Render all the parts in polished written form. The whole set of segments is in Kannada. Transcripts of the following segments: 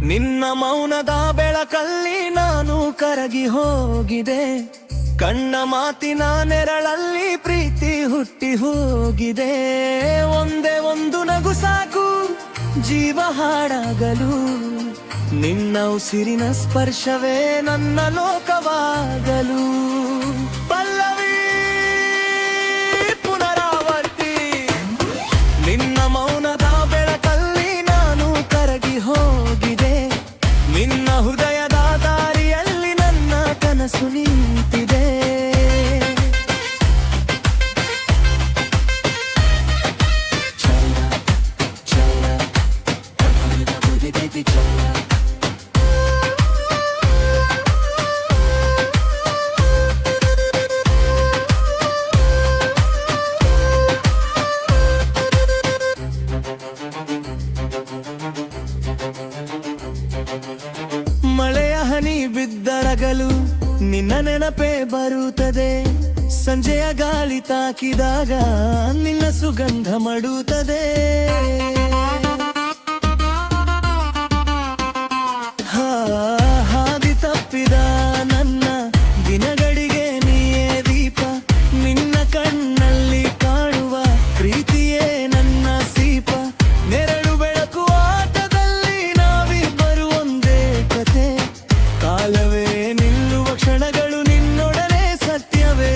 ನಿನ್ನ ಮೌನದ ಬೆಳಕಲ್ಲಿ ನಾನು ಕರಗಿ ಹೋಗಿದೆ. ಕಣ್ಣ ಮಾತಿನ ನೆರಳಲ್ಲಿ ಪ್ರೀತಿ ಹುಟ್ಟಿ ಹೋಗಿದೆ. ಒಂದೇ ಒಂದು ನಗು ಸಾಕು ಜೀವ ಹಾಡಾಗಲು. ನಿನ್ನ ಉಸಿರಿನ ಸ್ಪರ್ಶವೇ ನನ್ನ ಲೋಕವಾಗಲು. ಪಲ್ಲವಿ ಪುನರಾವರ್ತಿ. ನಿನ್ನ ಮೌನದ ಬೆಳಕಲ್ಲಿ ನಾನು ಕರಗಿ ಹೋಗಿದೆ. ನಿನ್ನ ಹೃದಯದ ದಾರಿಯಲ್ಲಿ ನನ್ನ ಕನಸು ನಿಂತಿದೆ. ಮಳೆಯ ಹನಿ ಬಿದ್ದರಗಲು ನಿನ್ನ ನೆನಪೇ ಬರುತ್ತದೆ. ಸಂಜೆಯ ಗಾಳಿ ತಾಕಿದಾಗ ನಿನ್ನ ಸುಗಂಧ ಮಡುತ್ತದೆ. ಹಾದಿ ತಪ್ಪಿದ ನನ್ನ ದಿನಗಳಿಗೆ ನೀಯೇ ದೀಪ. ನಿನ್ನ ಕಣ್ಣಲ್ಲಿ ಕಾಣುವ ಪ್ರೀತಿಯೇ ನನ್ನ ಸೀಪ. ನೆರಳು ಬೆಳಕು ಆಟದಲ್ಲಿ ನಾವಿಬ್ಬರು ಒಂದೇ ಕತೆ. ಕಾಲವೇ ನಿಲ್ಲುವ ಕ್ಷಣಗಳು ನಿನ್ನೊಡನೆ ಸತ್ಯವೇ.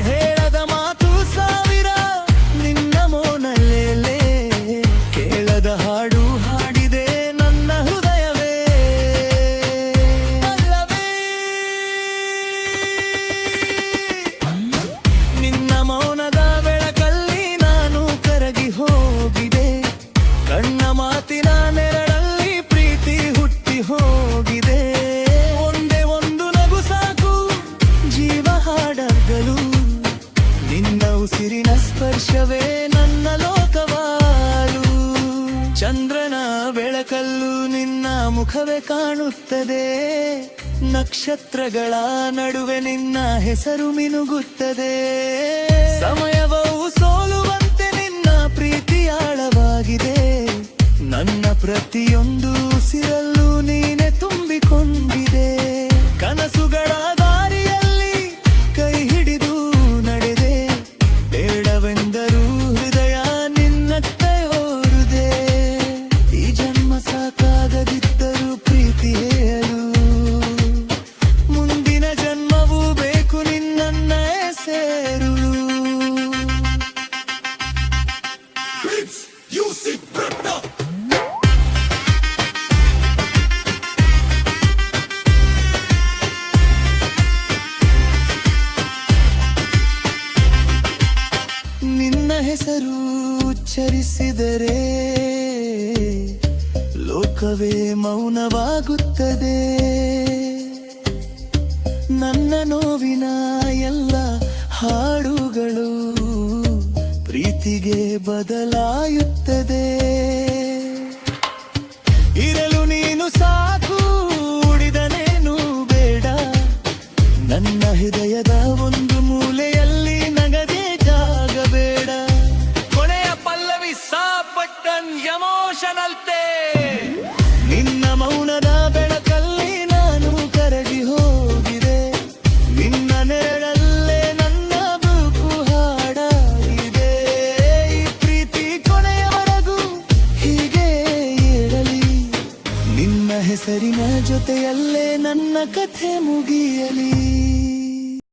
ಹೇಳದ ಮಾತು ಸಾವಿರ ನಿನ್ನ ಮೌನಲ್ಲೇ. ಕೇಳದ ಹಾಡು ಹಾಡಿದೆ ನನ್ನ ಹೃದಯವೇ. ಅಲ್ಲವೇ ನಿನ್ನ ಮೌನದ ಬೆಳಕಲ್ಲಿ ನಾನು ಕರಗಿ ಹೋಗಿದೆ. ಕಣ್ಣ ಮಾತಿನ ನೆರಳಲ್ಲಿ ಪ್ರೀತಿ ಹುಟ್ಟಿ ಹೋಗಿದೆ. ಒಂದೇ ಒಂದು ನಗು ಸಾಕು ಜೀವ ಹಾಡಾಗಲು. ನಿನ್ನ ಉಸಿರಿನ ಸ್ಪರ್ಶವೇ ನನ್ನ ಲೋಕವಾಲು. ಚಂದ್ರನ ಬೆಳಕಲ್ಲೂ ನಿನ್ನ ಮುಖವೇ ಕಾಣುತ್ತದೆ. ನಕ್ಷತ್ರಗಳ ನಡುವೆ ನಿನ್ನ ಹೆಸರು ಮಿನುಗುತ್ತದೆ. ಸಮಯವೂ ಸೋಲುವಂತೆ ನಿನ್ನ ಪ್ರೀತಿ ಆಳವಾಗಿದೆ. ನನ್ನ ಪ್ರತಿಯೊಂದು ಉಸಿರಲ್ಲೂ ನೀನೆ ತುಂಬಿಕೊಂಡಿದೆ. ಕನಸುಗಳ ದಾರಿಯಲ್ಲಿ ಕೈ ಹಿಡಿದು ನಡೆದೆ. ಬೇಡವೆಂದರೂ ಹೃದಯ ನಿನ್ನತ್ತ ಓರುದೆ. ಈ ಜನ್ಮ ಸಾಕಾಗದಿದ್ದರೂ ಪ್ರೀತಿ ಹೇಳು. ಮುಂದಿನ ಜನ್ಮವೂ ಬೇಕು ನಿನ್ನನ್ನ ಸೇರಲು. ನಿನ್ನ ಹೆಸರು ಉಚ್ಚರಿಸಿದರೆ ಲೋಕವೇ ಮೌನವಾಗುತ್ತದೆ. ನನ್ನ ನೋವಿನ ಎಲ್ಲ ಹಾಡುಗಳು ಪ್ರೀತಿಗೆ ಬದಲಾಯುತ್ತದೆ. ಇರಲು ನೀನು ಸಾಕು ಉಳಿದನೇನು ಬೇಡ. ನನ್ನ ಹೃದಯದ ಒಂದು ಮೂಲೆಯಲ್ಲಿ ನಗದೆ ಜಾಗ ಬೇಡ. ಕೊನೆಯ ಪಲ್ಲವಿ ಸಾ ಬಟನ್ ಎಮೋಷನಲ್ತೆ. ನಿನ್ನ ಮೌನದ ಬೆಳಕಲ್ಲಿ ನಾನು ಕರಗಿ ಹೋಗಿದೆ. ನಿನ್ನ ನೆರಳಲ್ಲೇ ನನ್ನ ಬದುಕು ಹಾಡಾಗಿದೆ. ಈ ಪ್ರೀತಿ ಕೊನೆಯವರೆಗೂ ಹೀಗೆ ಇರಲಿ. ನಿನ್ನ ಹೆಸರಿನ ಜೊತೆಯಲ್ಲೇ ನನ್ನ ಕಥೆ ಮುಗಿಯಲಿ.